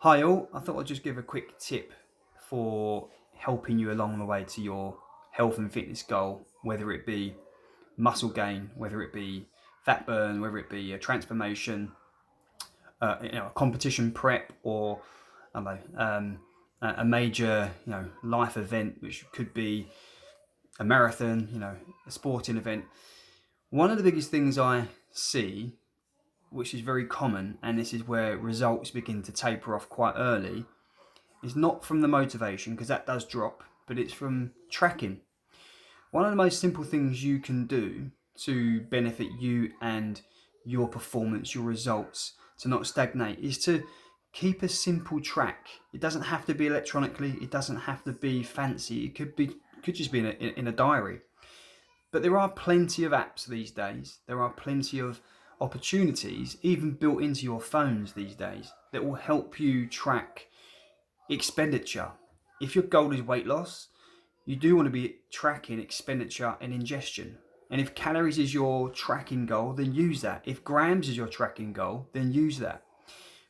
Hi all, I thought I'd just give a quick tip for helping you along the way to your health and fitness goal, whether it be muscle gain, whether it be fat burn, whether it be a transformation, a competition prep, or I don't know, a major life event, which could be a marathon, a sporting event. One of the biggest things I see, which is very common, and this is where results begin to taper off quite early, is not from the motivation, because that does drop, but it's from tracking. One of the most simple things you can do to benefit you and your performance, your results, to not stagnate, is to keep a simple track. It doesn't have to be electronically, it doesn't have to be fancy, it could just be in a diary. But there are plenty of apps these days. There are plenty of opportunities, even built into your phones these days, that will help you track expenditure. If your goal is weight loss, you do want to be tracking expenditure and ingestion. And if calories is your tracking goal, then use that. If grams is your tracking goal, then use that.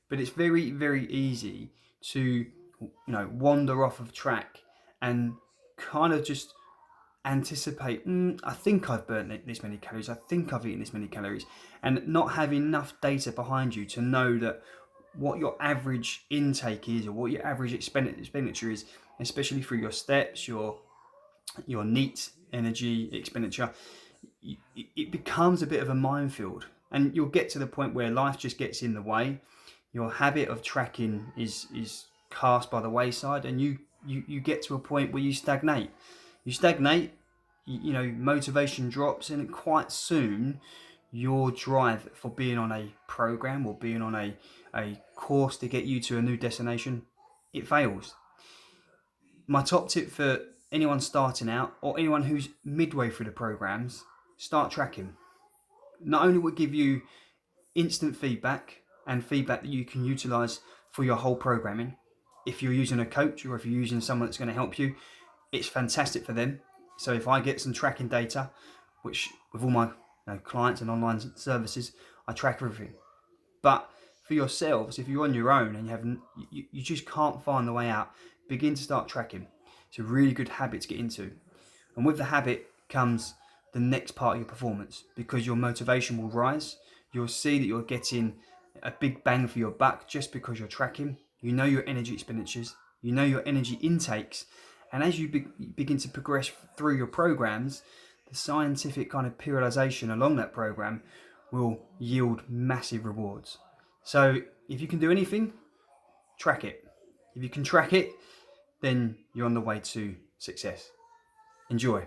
But it's very, very easy to, wander off of track and kind of just anticipate, I think I've burnt this many calories, I think I've eaten this many calories, and not have enough data behind you to know that what your average intake is or what your average expenditure is, especially through your steps, your neat energy expenditure. It becomes a bit of a minefield, and you'll get to the point where life just gets in the way. Your habit of tracking is cast by the wayside, and you get to a point where you stagnate. Motivation drops, and quite soon your drive for being on a program or being on a course to get you to a new destination, it fails. My top tip for anyone starting out or anyone who's midway through the programs: start tracking. Not only will it give you instant feedback and feedback that you can utilize for your whole programming. If you're using a coach or if you're using someone that's going to help you, it's fantastic for them. So if I get some tracking data, which with all my clients and online services, I track everything. But for yourselves, if you're on your own and you just can't find the way out, begin to start tracking. It's a really good habit to get into. And with the habit comes the next part of your performance, because your motivation will rise. You'll see that you're getting a big bang for your buck just because you're tracking. You know your energy expenditures, you know your energy intakes, and as you begin to progress through your programs, the scientific kind of periodization along that program will yield massive rewards. So if you can do anything, track it. If you can track it, then you're on the way to success. Enjoy.